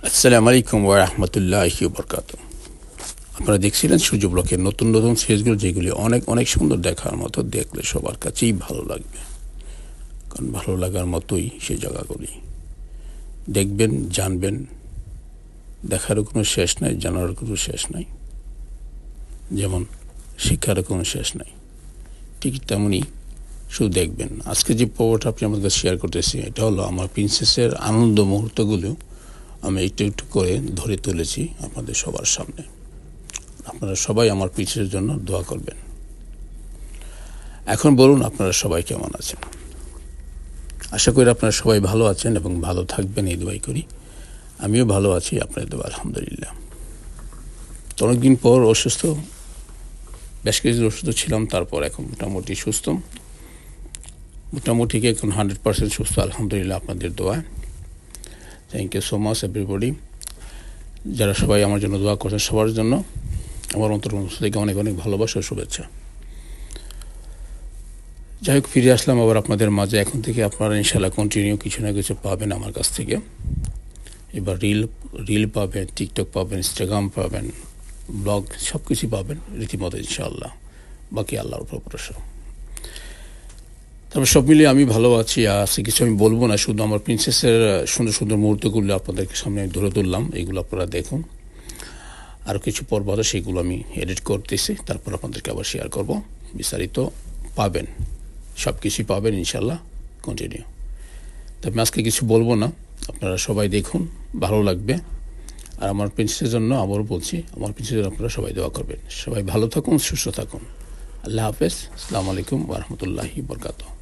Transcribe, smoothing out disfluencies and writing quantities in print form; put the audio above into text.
আসসালামু আলাইকুম ওয়া রাহমাতুল্লাহি ওয়া বারাকাতুহু। আপনারা দেখছিলেন সূর্য ব্লকের নতুন নতুন সিরিজগুলো, যেগুলি অনেক অনেক সুন্দর, দেখার মতো, দেখলে সবার কাছেই ভালো লাগবে। কারণ ভালো লাগার মতোই সেই জায়গাগুলি দেখবেন, জানবেন। দেখারও কোনো শেষ নাই, জানারও কোনো শেষ নাই। যেমন শিক্ষারও কোনো শেষ নাই, ঠিক তেমনই শুধু দেখবেন। আজকে যে পর্বটা আপনি আমাদের শেয়ার করতেছি, এটা হলো আমার প্রিন্সেসের আনন্দ মুহূর্তগুলো আমি একটু একটু করে ধরে তুলেছি আপনাদের সবার সামনে। আপনারা সবাই আমার প্রিন্সেসের জন্য দোয়া করবেন। এখন বলুন, আপনারা সবাই কেমন আছেন? আশা করি আপনারা সবাই ভালো আছেন এবং ভালো থাকবেন, এই দোয়াই করি। আমিও ভালো আছি, আপনাদের দোয়া আলহামদুলিল্লাহ। তো অনেকদিন পর অসুস্থ, বেশ কিছুদিন অসুস্থ ছিলাম, তারপর এখন মোটামুটি সুস্থ, মোটামুটি এখন 100% সুস্থ আলহামদুলিল্লাহ, আপনাদের দোয়া। Thank you so much everybody. যারা সবাই আমার জন্য দোয়া করছেন, সবার জন্য আমার অন্তর্মন থেকে অনেক অনেক ভালোবাসা ও শুভেচ্ছা। যাই হোক, ফিরে আসলাম আবার আপনাদের মাঝে। এখন থেকে আপনারা ইনশাল্লাহ কন্টিনিউ কিছু না কিছু পাবেন আমার কাছ থেকে। এবার রিল পাবেন, টিকটক পাবেন, ইনস্টাগ্রাম পাবেন, ব্লগ, সব কিছুই পাবেন রীতিমতো ইনশাআল্লাহ। বাকি আল্লাহর উপর ভরসা। তবে সব মিলিয়ে আমি ভালো আছি। আজকে কিছু আমি বলবো না, শুধু আমার প্রিন্সেসের সুন্দর সুন্দর মুহূর্তগুলো আপনাদেরকে সামনে ধরে তুললাম। এগুলো আপনারা দেখুন। আরও কিছু পর্ব আছে, সেগুলো আমি এডিট করতেছি, তারপর আপনাদেরকে আবার শেয়ার করব। বিস্তারিত পাবেন, সব কিছুই পাবেন ইনশাল্লাহ কন্টিনিউ। তবে আজকে কিছু বলবো না, আপনারা সবাই দেখুন, ভালো লাগবে। আর আমার প্রিন্সেসের জন্য আবারও বলছি, আমার প্রিন্সেসের জন্য আপনারা সবাই দোয়া করবেন। সবাই ভালো থাকুন, সুস্থ থাকুন। আল্লাহ হাফেজ। আসসালামু আলাইকুম ওয়া রাহমাতুল্লাহি ওয়া বারাকাতুহু।